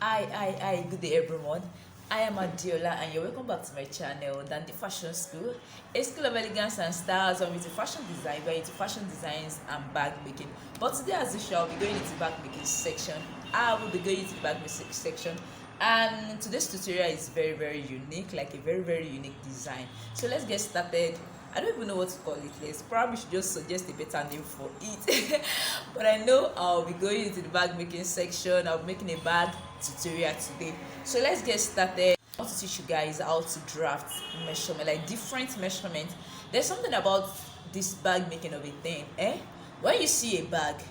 Good day everyone. I am Adiola and you're welcome back to my channel, Dandy Fashion School, a school of elegance and styles. I'm into fashion design, we're into fashion designs and bag making. But today, as usual, I'll be going into bag making section. I will be going into the bag making section, and today's tutorial is very unique, like a very unique design. So let's get started. I don't even know what to call it. Let's probably should just suggest a better name for it. But I know I'll be going into the bag making section. I'll be making a bag tutorial today. So let's get started. I want to teach you guys how to draft measurement, like different measurements. There's something about this bag making of a thing. When you see a bag,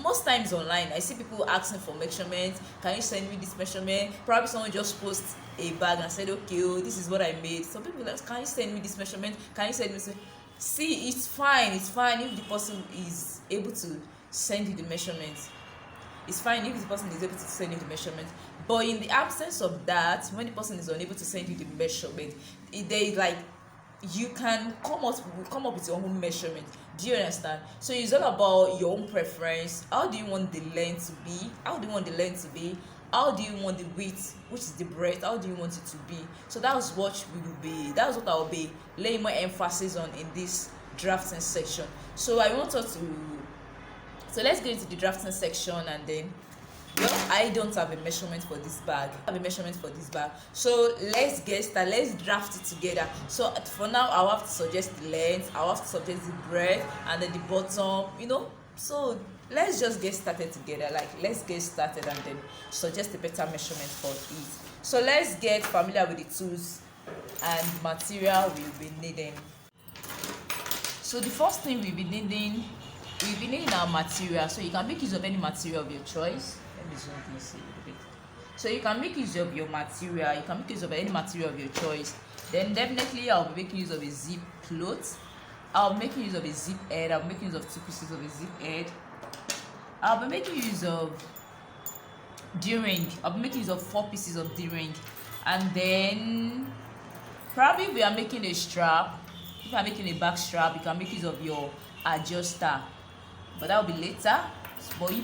most times online I see people asking for measurements. Can you send me this measurement? Probably someone just posts a bag and said, okay, oh, this is what I made. Some people like, can you send me this measurement? Can you send me this? See, it's fine if the person is able to send you the measurements. It's fine if the person is able to send you the measurement. But in the absence of that, when the person is unable to send you the measurement, there is like, you can come up with your own measurement. Do you understand? So it's all about your own preference. How do you want the length to be? How do you want the length to be? How do you want the width, which is the breadth? How do you want it to be? So that's what I will be laying more emphasis on in this drafting section. So I want us to, so let's go into the drafting section, and then, well, I don't have a measurement for this bag. So let's get started. Let's draft it together. So for now, I'll have to suggest the length, I'll have to suggest the breadth, and then the bottom, So let's just get started together. Let's get started and then suggest a better measurement for it. So let's get familiar with the tools and material we'll be needing. So the first thing we'll be needing our material. So you can make use of any material of your choice. Let me zoom this a bit. So you can make use of your material. You can make use of any material of your choice. Then definitely I'll be making use of a zip cloth. I'll be making use of a zip head. I'll be making use of 2 pieces of a zip head. I'll be making use of D-ring. I'll be making use of 4 pieces of D-ring. And then probably we are making a strap. If I'm making a back strap, you can make use of your adjuster, but that will be later. But if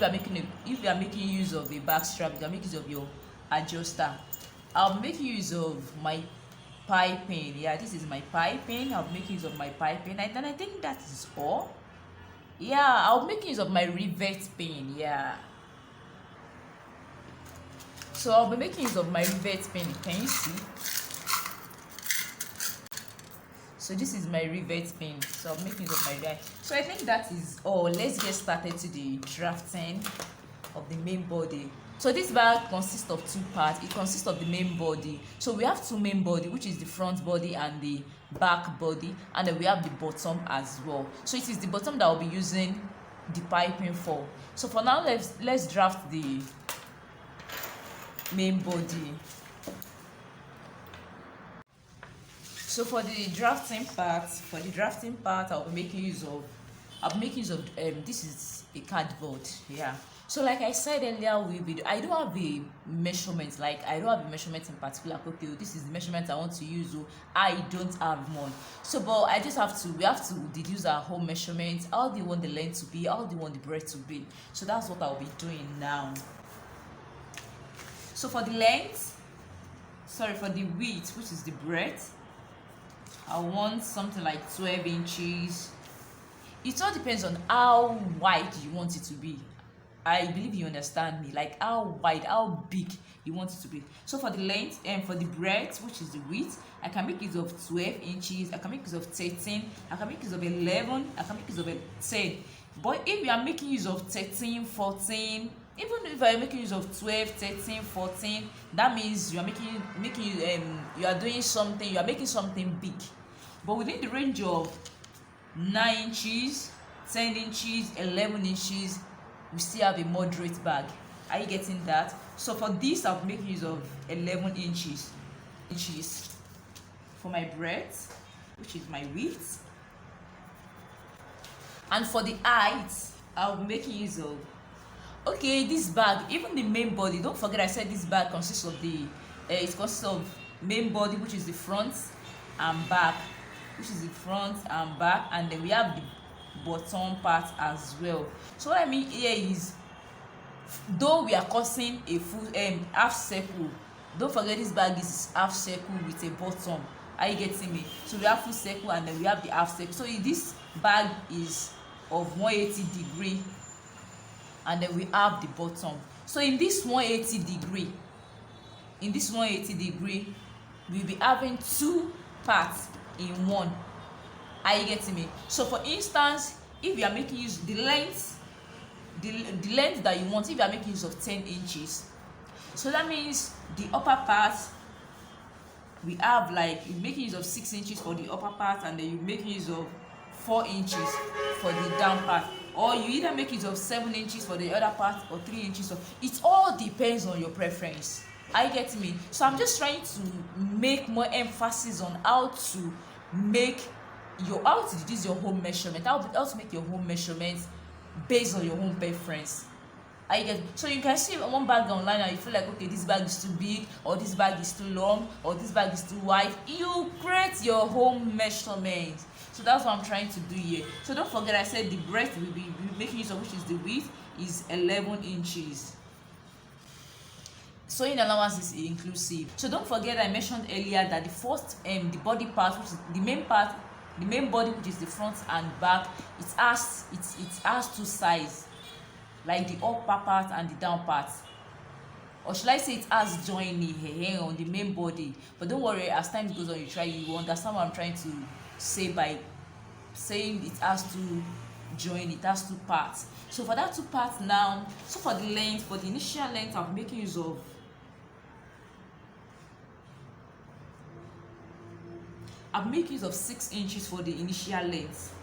you are making use of a back strap, you can make use of your adjuster. I'll be making use of my piping. Yeah, this is my piping. I'll be making use of my piping, and then I think that is all. Yeah, I'll be making use of my rivet pin. Yeah, so I'll be making use of my rivet pin. Can you see? So this is my rivet pin. So I'm making use of my rivet. So I think that is all. Let's get started to the drafting of the main body. So this bag consists of 2 parts. It consists of the main body. So we have 2 main body, which is the front body and the back body, and then we have the bottom as well. So it is the bottom that I'll be using the piping for. So for now, let's draft the main body. So for the drafting part, I'll be making use of this is a cardboard. Yeah. So like I said earlier, I don't have a measurement. I don't have a measurement in particular. Okay, this is the measurement I want to use. I don't have one. So, but we have to deduce our whole measurement. How do you want the length to be? How do you want the breadth to be? So that's what I'll be doing now. So for the width, which is the breadth, I want something like 12 inches. It all depends on how wide you want it to be. I believe you understand me. Like how wide, how big you want it to be. So for the length and for the breadth, which is the width, I can make use of 12 inches. I can make use of 13. I can make use of 11. I can make use of 10. But if you are making use of 13, 14, even if I'm making use of 12, 13, 14, that means you are you are doing something. You are making something big. But within the range of 9 inches, 10 inches, 11 inches, we still have a moderate bag. Are you getting that? So for this, I'll be making use of 11 inches for my breadth, which is my width. And for the height, I'll be making use of, okay, this bag, even the main body, don't forget I said this bag consists of main body, which is the front and back, and then we have the bottom part as well. So what I mean here is though we are cutting a full half circle, don't forget this bag is half circle with a bottom. Are you getting me? So we have full circle and then we have the half circle. So this bag is of 180 degree, and then we have the bottom. So in this 180 degree, we'll be having two parts in one. Are you getting me? So for instance, if you are making use the length that you want, if you are making use of 10 inches, so that means the upper part, we have like you're making use of 6 inches for the upper part, and then you're making use of 4 inches for the down part, or you either make use of 7 inches for the other part or 3 inches. It all depends on your preference. Are you getting me? So I'm just trying to make more emphasis on how to deduce your home measurement, how to make your home measurements based on your own preference. I get. So you can see one bag online and you feel like, okay, this bag is too big, or this bag is too long, or this bag is too wide. You create your home measurement. So that's what I'm trying to do here. So don't forget, I said the breadth will be making use of, which is the width, is 11 inches. Sewing allowance is inclusive. So don't forget, I mentioned earlier that the first the body part, which is the main part, the main body, which is the front and back, it has two sides, like the upper part and the down part, or should I say it has joining here on the main body. But don't worry, as time goes on, you will understand what I'm trying to say by saying it has to join, it has two parts. So for that two parts now, so for the length, for the initial length, I'm making use of I'm making use of 6 inches for the initial length.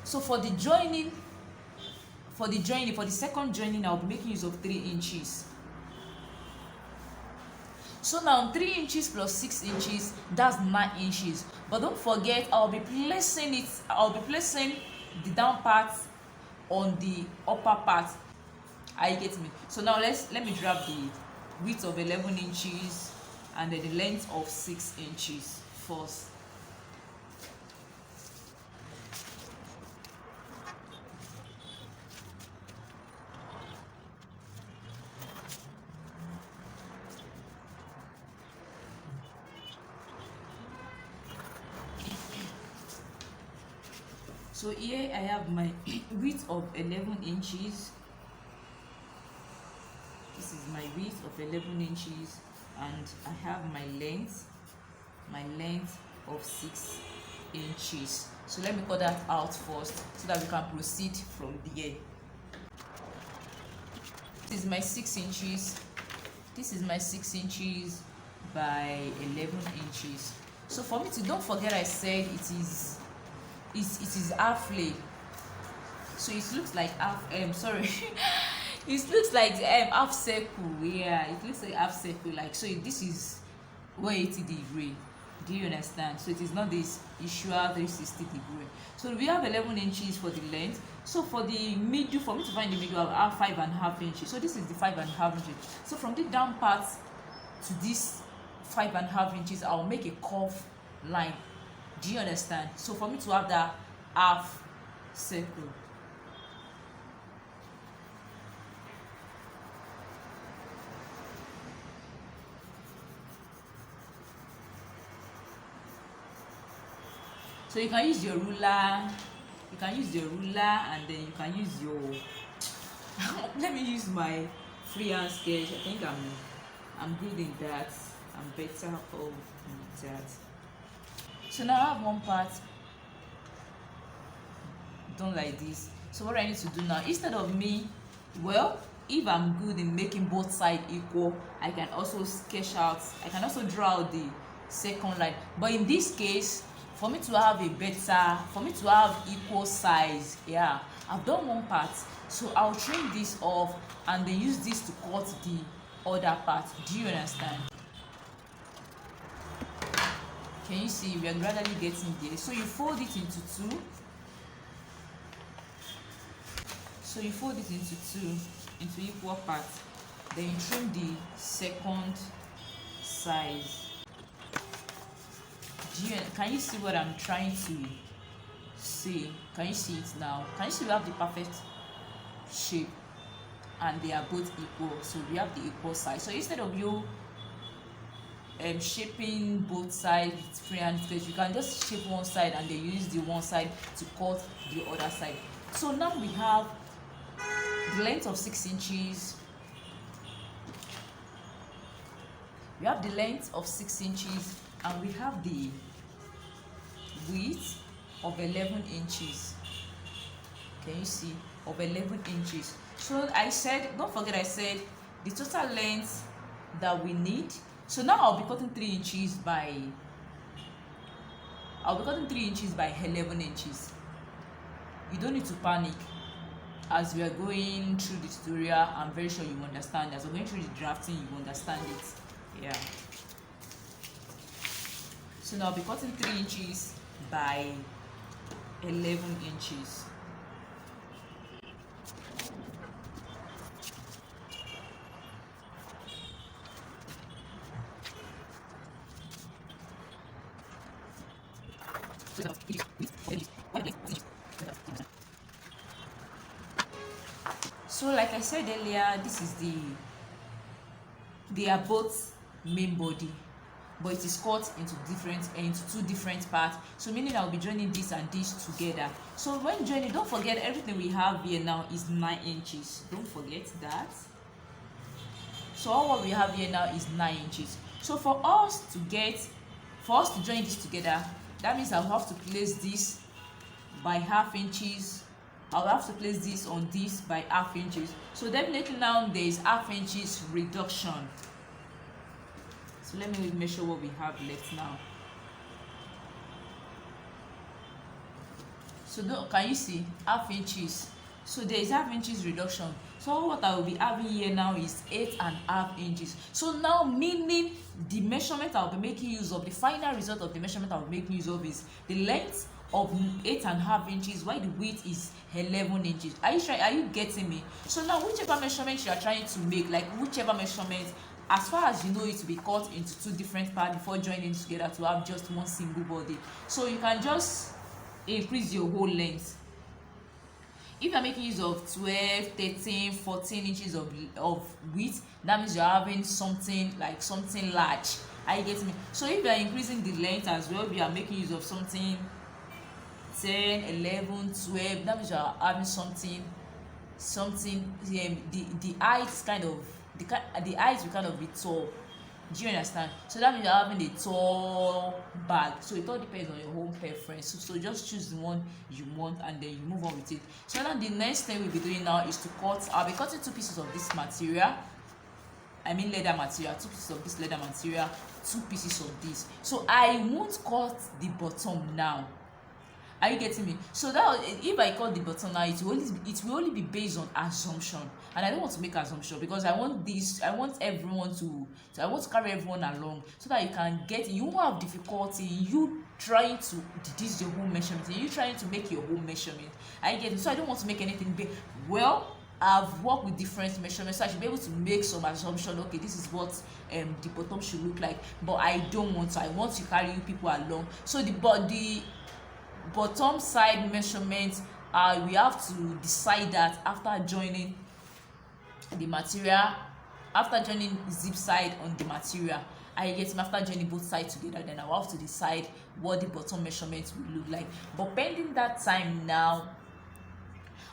So for the second joining, I'll be making use of 3 inches. So now 3 inches plus 6 inches, that's 9 inches. But don't forget, I'll be placing the down part on the upper part. Are you getting me? So now let me drop the width of 11 inches and then the length of 6 inches first. So here I have my width of 11 inches. This is my width of 11 inches, and I have my length of 6 inches. So let me cut that out first so that we can proceed from there. This is my 6 inches. This is my 6 inches by 11 inches. So for me to, don't forget, I said it is half lay, so it looks like half sorry it looks like half circle. Yeah, it looks like half circle, like, so this is 180 degree. Do you understand? So it is not this usual 360 degree. So we have 11 inches for the length. So for the middle, for me to find the middle, I'll have 5.5 inches. So this is the 5.5 inches. So from the down part to this 5.5 inches, I'll make a curve line. Do you understand? So for me to have that half circle, so you can use your ruler, and then you can use your let me use my freehand sketch. I think I'm good in that. I'm better off in that. So now I have one part done like this. So what I need to do now, instead of me, well, if I'm good in making both sides equal, I can also draw out the second line. But in this case, for me to have equal size, yeah, I've done one part, so I'll trim this off and then use this to cut the other part. Do you understand? Can you see? We are gradually getting there. So you fold it into two. Into equal parts. Then you trim the second size. Can you see what I'm trying to say? Can you see it now? Can you see we have the perfect shape? and they are both equal, so we have the equal side. So instead of you shaping both sides with freehand sketch, you can just shape one side and then use the one side to cut the other side. So now we have the length of 6 inches. We have the length of 6 inches and we have the width of 11 inches. Can you see? Of 11 inches. So I said, don't forget I said the total length that we need. So now I'll be cutting 3 inches by 11 inches. You don't need to panic. As we are going through the tutorial, I'm very sure you understand. As we're going through the drafting, you understand it. Yeah. So now I'll be cutting 3 inches by 11 inches. So like I said earlier, this is they are both main body, but it is cut into two different parts. So meaning I'll be joining this and this together. So when joining, don't forget everything we have here now is 9 inches. Don't forget that. So all what we have here now is 9 inches. So for us to join this together, that means I'll have to place this by half inches. I'll have to place this on this by half inches. So definitely now there is half inches reduction. So let me measure what we have left now. So can you see half inches? So there is half inches reduction. So what I will be having here now is 8.5 inches. So now meaning the measurement I'll be making use of, the final result of the measurement I'll be making use of is the length of 8.5 inches while the width is 11 inches. Are you getting me? So now whichever measurement you are trying to make, like whichever measurement, as far as you know it to be cut into two different parts before joining together to have just one single body. So you can just increase your whole length. If you're making use of 12, 13, 14 inches of width, that means you're having something large. Are you getting me? So if you are increasing the length as well, we are making use of something 10, 11, 12, that means you're having something the height is kind of the height will kind of be tall. Do you understand? So that means you're having a tall bag. So it all depends on your own preference. So just choose the one you want and then you move on with it. So now the next thing we'll be doing now is to cut. I'll be cutting 2 pieces of this material. I mean leather material. 2 pieces of this leather material. 2 pieces of this. So I won't cut the bottom now. Are you getting me? So that if I cut the bottom now, it will only be based on assumption, and I don't want to make assumption because I want everyone to carry everyone along so that you can get, you won't have difficulty you trying to deduce your whole measurement and you trying to make your whole measurement. Are you getting? So I don't want to make anything big. Well, I've worked with different measurements, so I should be able to make some assumption. Okay, this is what the bottom should look like, but I don't want to. I want to carry you people along. So the bottom side measurement, we have to decide that after joining the material, after joining zip side on the material. I get him after joining both sides together, then I will have to decide what the bottom measurement will look like. But pending that time now,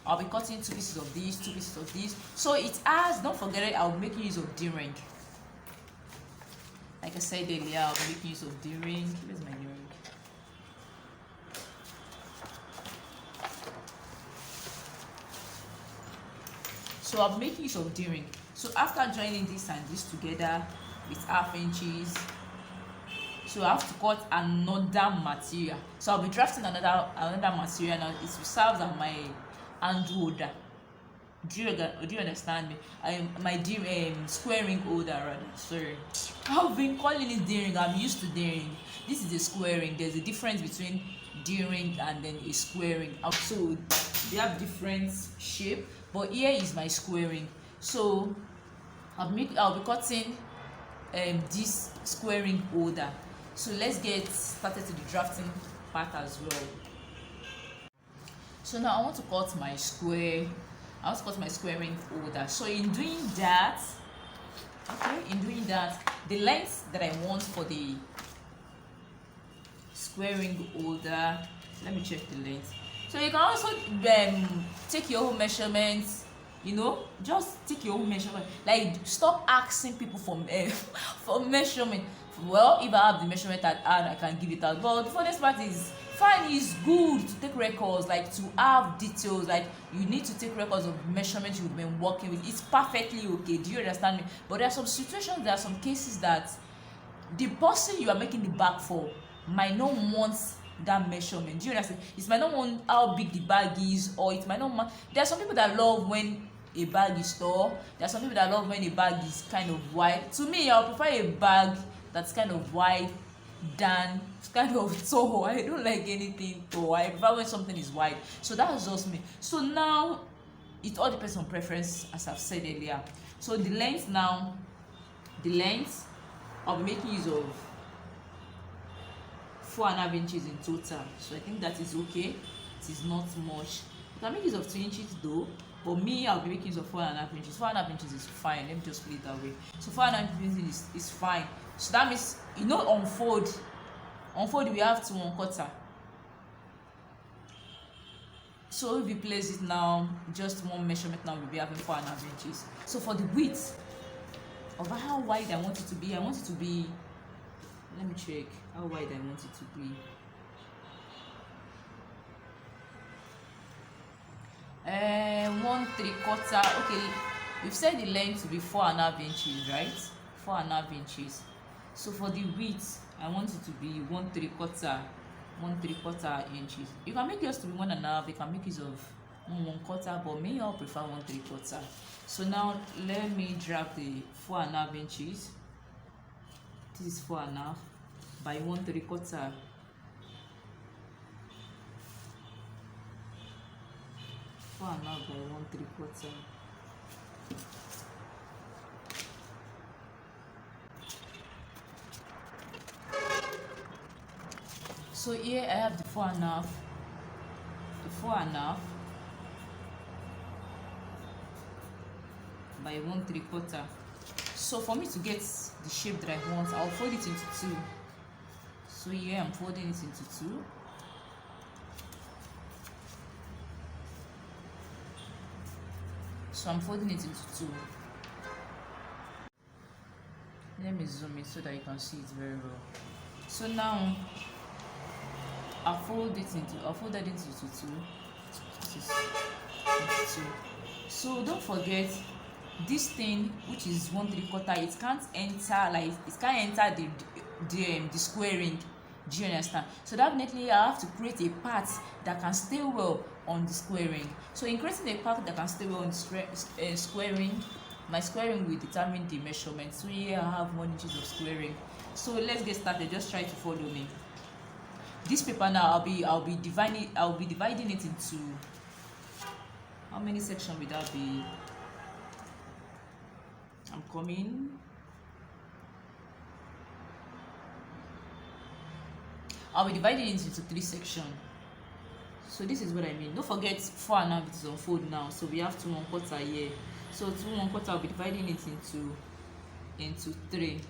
I'll be cutting 2 pieces of this, 2 pieces of this. So it has, don't forget it, I'll be making use of D-ring. Like I said earlier, I'll be making use of D-ring. Where's my D-ring? So I'm making use of D-ring. So after joining this and this together with half inches, so I have to cut another material. So I'll be drafting another material now. It serves as my hand holder. Do you understand me? My square ring holder rather. Sorry, I've been calling it D-ring. I'm used to D-ring. This is a square ring. There's a difference between D-ring and then a square ring. So they have different shape, but here is my square ring. So I'll be cutting this square ring holder. So let's get started to the drafting part as well. So now I want to cut my square I also cut my squaring holder. So in doing that, the length that I want for the squaring holder, let me check the length. So you can also take your own measurements, just take your own measurement. Like, stop asking people for for measurement. Well, if I have the measurement at hand, I can give it out. But the funniest part is, fine, is good to take records, like to have details, like you need to take records of measurements you've been working with. It's perfectly okay. Do you understand me? But there are some situations, there are some cases that the person you are making the bag for might not want that measurement. Do you understand? It might not want how big the bag is, or it might not want. There are some people that love when a bag is tall. There are some people that love when a bag is kind of wide. To me, I would prefer a bag that's kind of wide than kind of tall. I don't like anything tall. I prefer when something is wide. So that's just me. So now it all depends on preference, as I've said earlier. So the length now, I'll be making use of 4.5 inches in total. So I think that is okay. It is not much. You can make use of 2 inches though. But me, I'll be making use of 4.5 inches. 4.5 inches is fine. Let me just put it that way. So 4.5 inches is fine. So that means, unfold we have to 1/4. So if you place it now, just one measurement now, we'll be having 4.5 inches. So for the width of how wide I want it to be, let me check how wide I want it to be. 1/3. Okay, we've said the length to be 4.5 inches, right? 4.5 inches. So for the width, I want it to be 1/3 inches. You can make yours to be 1.5. You can make use of 1/4, but me, I'll prefer 1/3. So now let me drag the 4.5 inches. This is 4.5 by 1/3. 4.5 by 1/3. So here I have the 4.5 by 1/3. So for me to get the shape that I want, I'll fold it into 2. So here I'm folding it into 2. So I'm folding it into 2. Let me zoom in so that you can see it very well. So now I'll fold it into 2. This is into 2. So don't forget, this thing, which is 1/3, it can't enter the squaring. Do you understand? So definitely I have to create a part that can stay well on the squaring. So in creating a part that can stay well on the squaring, my squaring will determine the measurement. So here I have 1 inch of squaring. So let's get started. Just try to follow me. This paper now, I'll be dividing it into, how many sections will that be? I'm coming. I'll be dividing it into 3 sections. So this is what I mean. Don't forget 4.5 is on fold now. So we have 2 1/4 here. So 2 1/4, I'll be dividing it into 3.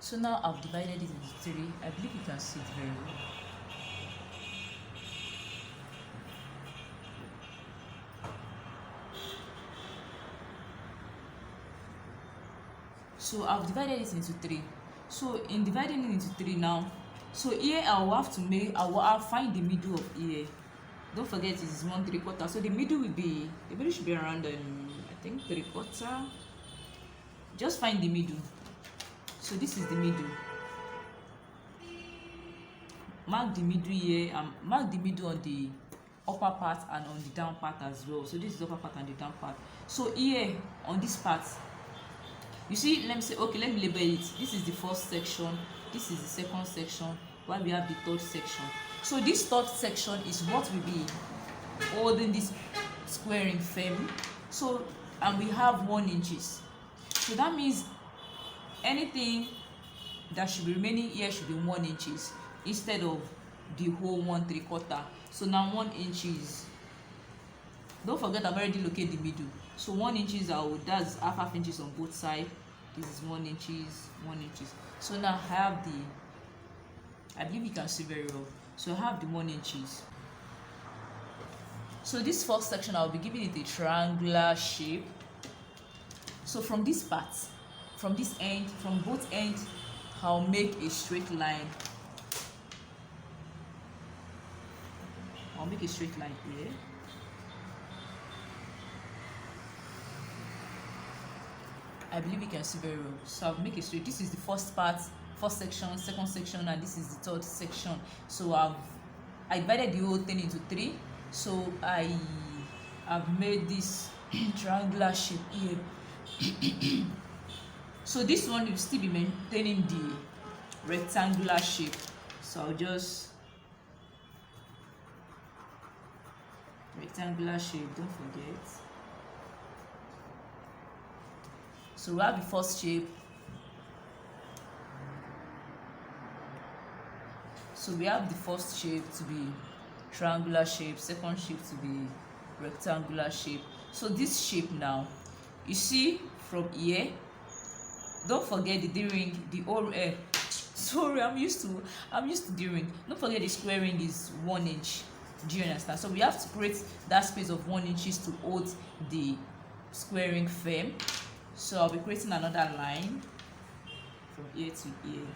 So now I've divided it into 3. I believe you can see it very well. So I've divided it into 3. So in dividing it into 3 now, so here I'll find the middle of here. Don't forget it is 1/3. So the middle should be around I think 3/4. Just find the middle. So this is the middle. Mark the middle here, and mark the middle on the upper part and on the down part as well. So this is the upper part and the down part. So here on this part, you see, let me label it. This is the first section, this is the second section, while we have the third section. So this third section is what will be holding this squaring frame. So and we have 1 inches. So that means anything that should be remaining here should be 1 inches instead of the whole 1/3. So now 1 inches. Don't forget I've already located the middle. So 1 inches that's half inches on both sides. This is 1 inches, 1 inches. So now I have I believe you can see very well. So I have the 1 inches. So this first section I'll be giving it a triangular shape. So from this part, from this end, from both ends, I'll make a straight line. I'll make a straight line here. I believe you can see very well. So I'll make a straight. This is the first part, first section, second section, and this is the third section. So I divided the whole thing into 3. So I have made this triangular shape here. So this one will still be maintaining the rectangular shape. So I'll just rectangular shape, don't forget. So we have the first shape. So we have the first shape to be triangular shape, second shape to be rectangular shape. So this shape now, you see from here, don't forget the D-ring, the whole sorry, I'm used to D-ring. Don't forget the square ring is 1 inch. Do you understand? So we have to create that space of 1 inches to hold the square ring frame. So I'll be creating another line from here to here.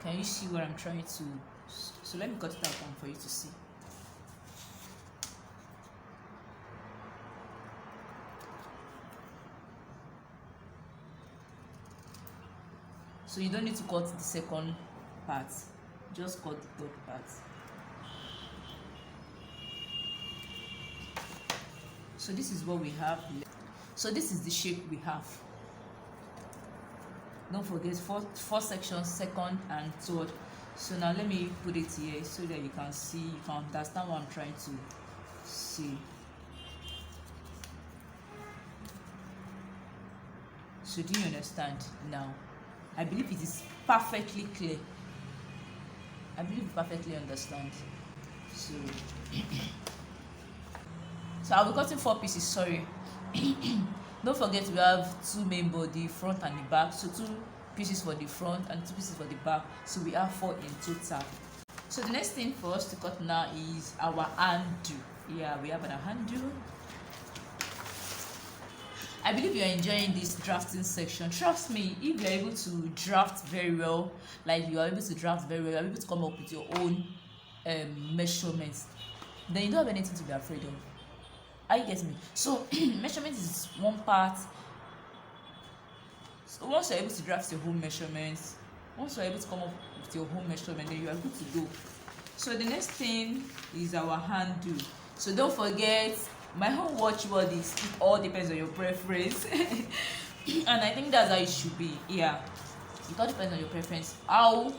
Can you see what I'm trying to? So let me cut it out for you to see. So you don't need to cut the second part, just cut the third part. So this is what we have. So this is the shape we have. Don't forget first section, second and third. So now let me put it here so that you can see, you can understand what I'm trying to say. So do you understand now? I believe it is perfectly clear. I believe you perfectly understand. So so I'll be cutting 4 pieces, sorry. Don't forget we have 2 main body, front and the back. So 2 pieces for the front and 2 pieces for the back. So we have 4 in total. So the next thing for us to cut now is our handle. Yeah, we have an handle. I believe you're enjoying this drafting section. Trust me, if you're able to draft very well, like you are able to draft very well, you're able to come up with your own measurements, then you don't have anything to be afraid of. Are you getting me? So measurement is one part. So once you're able to draft your whole measurements, once you're able to come up with your whole measurement, then you are good to go. So the next thing is our handle. So don't forget, my whole watchword is it all depends on your preference. And I think that's how it should be. Yeah, it all depends on your preference, how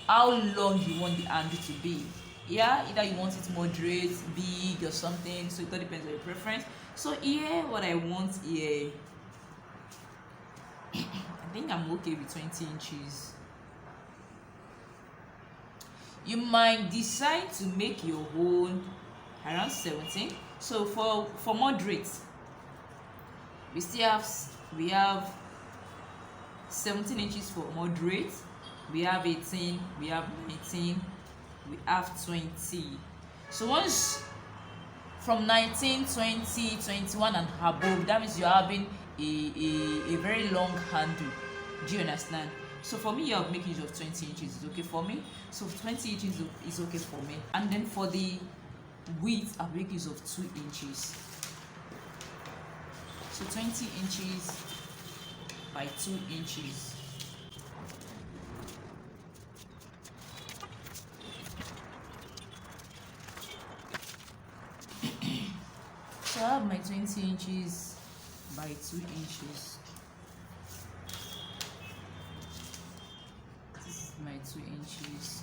long you want the handle to be. Yeah, either you want it moderate, big or something. So it all depends on your preference. So here, what I want here, I think I'm okay with 20 inches. You might decide to make your own around 17. So for moderate, we have 17 inches for moderate, we have 18, we have 19, we have 20. So once from 19, 20, 21 and above, that means you're having a very long handle. Do you understand? So for me, I'll make use of 20 inches. Is okay for me. So 20 inches is okay for me. And then for the width, I'll make use of 2 inches. So 20 inches by 2 inches. I have my 20 inches by 2 inches. This is my 2 inches.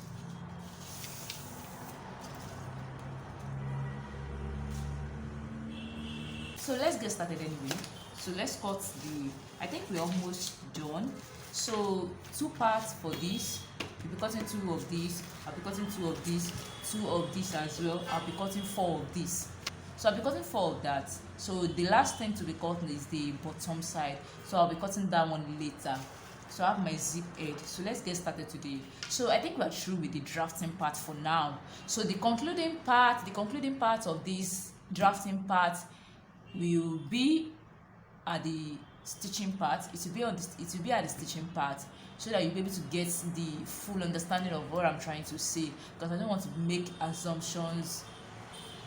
So let's get started anyway. So let's cut the, I think we're almost done. So 2 parts for this. We'll be cutting 2 of these. I'll be cutting 2 of these, 2 of this as well. I'll be cutting 4 of this. So I'll be cutting 4 of that. So the last thing to be cut is the bottom side. So I'll be cutting that one later. So I have my zip edge. So let's get started today. So I think we're through with the drafting part for now. So the concluding part of this drafting part will be at the stitching part. It will be at the stitching part, so that you'll be able to get the full understanding of what I'm trying to say, because I don't want to make assumptions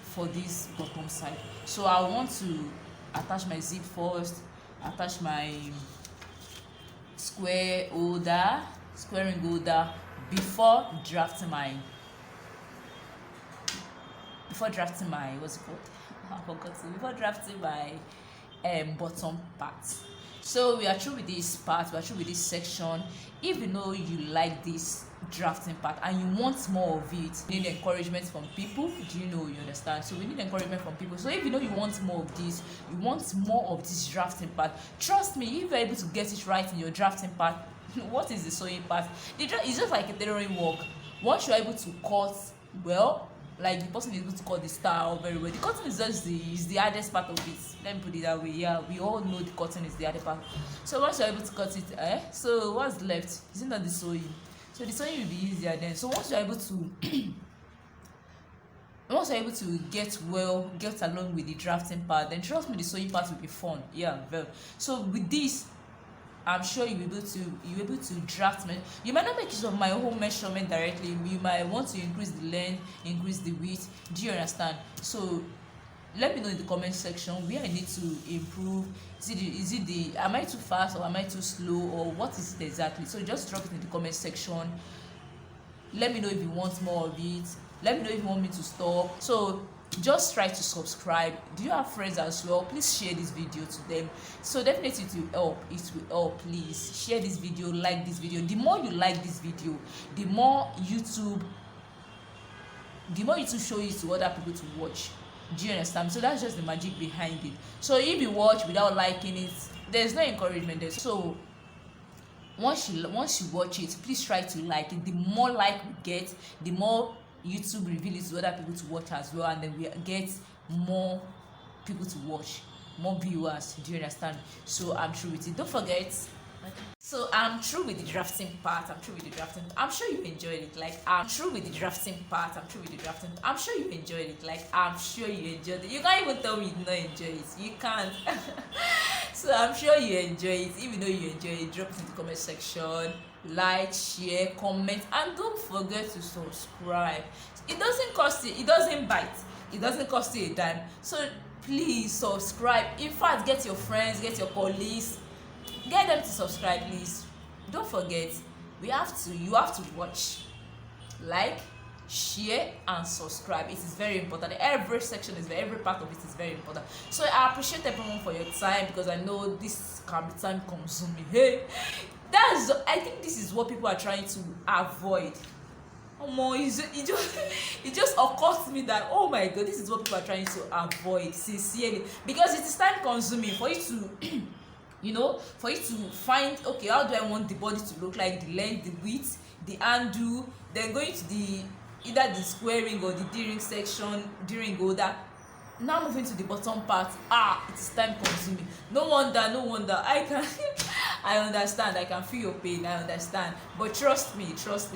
for this bottom side. So I want to attach my zip first, attach my squaring holder before drafting my what's it called? I forgot. Before drafting my bottom part. So we are through with this part, we are through with this section. If you know you like this drafting part and you want more of it, you need encouragement from people. Do you know, you understand? So we need encouragement from people. So if you know you want more of this, you want more of this drafting part, trust me, if you're able to get it right in your drafting part, what is the sewing part? It's just like a tailoring work. Once you're able to cut well, like the person is able to cut the style very well, the cutting is just the hardest part of it. Let me put it that way. Yeah, we all know the cutting is the hardest part. So once you're able to cut it, so what's left? Isn't that the sewing? So the sewing will be easier then. So once you're able to get along with the drafting part, then trust me, the sewing part will be fun. Yeah, well. So with this, I'm sure you'll be able to draft me. You might not make use of my whole measurement directly. You might want to increase the length, increase the width. Do you understand? So let me know in the comment section where I need to improve. Am I too fast or am I too slow, or what is it exactly? So just drop it in the comment section. Let me know if you want more of it. Let me know if you want me to stop. So just try to subscribe. Do you have friends as well? Please share this video to them. So definitely it will help. Please share this video, like this video. The more you like this video, the more YouTube show it to other people to watch. Do you understand? So that's just the magic behind it. So if you watch without liking it, there's no encouragement there. So once you watch it, please try to like it. The more like we get, the more YouTube reveal it to other people to watch as well, and then we get more people to watch, more viewers. Do you understand? So I'm through with it. Don't forget. So I'm through with the drafting part. I'm sure you enjoyed it. I'm sure you enjoyed it. You can't even tell me you did not enjoy it. You can't. So I'm sure you enjoy it. If you know you enjoy it, drop it in the comment section. Like, share, comment, and don't forget to subscribe. It doesn't cost you, it doesn't bite, it doesn't cost you a dime. So please subscribe. In fact, get your friends, get your colleagues, get them to subscribe, please. Don't forget, you have to watch, like, share, and subscribe. It is very important. Every part of it is very important. So I appreciate everyone for your time, because I know this can be time consuming. Hey, I think this is what people are trying to avoid. It just occurs to me that, oh my god, this is what people are trying to avoid, sincerely, because it is time consuming for you to for you to find, okay, how do I want the body to look like, the length, the width, the handle, then going to either the squaring or the D-ring section, D-ring holder. Now moving to the bottom part, it is time consuming. No wonder I understand. I can feel your pain. I understand. But trust me,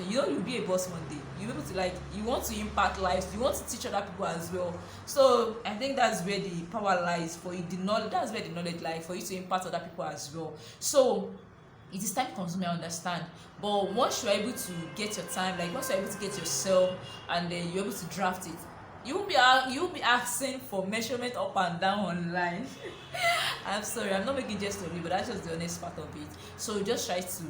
you'll be a boss one day. You'll be able to, you want to impact lives, you want to teach other people as well. So I think that's where the power lies for you. That's where the knowledge lies, for you to impact other people as well. So it is time consuming, I understand. But once you're able to get your time, once you're able to get yourself, and then you're able to draft it, you'll be asking for measurement up and down online. I'm sorry, I'm not making jest of you, but that's just the honest part of it. So just try to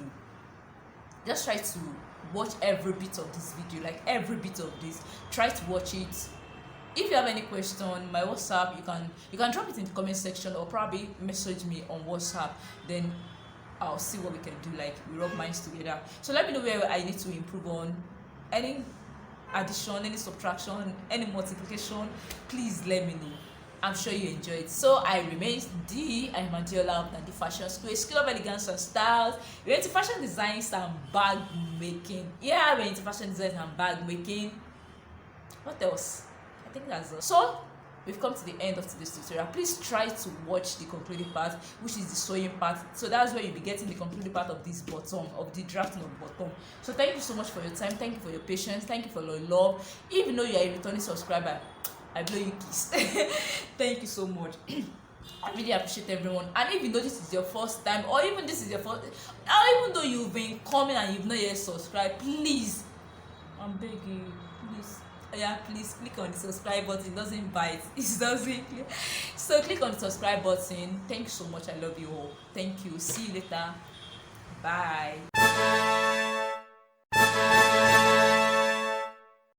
watch every bit of this video, every bit of this. Try to watch it if you have any question, my WhatsApp, you can drop it in the comment section, or probably message me on WhatsApp. Then I'll see what we can do. Like, we rub minds together. So let me know where I need to improve on. Any addition, any subtraction, any multiplication, please let me know. I'm sure you enjoy it. So I remain I'm Adiola and the Fashion School of Elegance and Styles. We're into fashion designs and bag making. Yeah, we're into fashion designs and bag making. What else? I think that's all. So we've come to the end of today's tutorial. Please try to watch the concluding part, which is the sewing part. So that's where you'll be getting the concluding part of this bottom, of the drafting of bottom. So thank you so much for your time. Thank you for your patience. Thank you for your love. Even though you are a returning subscriber, I blow you kiss. Thank you so much. I really appreciate everyone. And if you know this is your first time, or even this is your first, or even though you've been coming and you've not yet subscribed, please, I'm begging you, please. Yeah, please click on the subscribe button. It doesn't bite. It doesn't. So click on the subscribe button. Thank you so much. I love you all. Thank you. See you later. Bye.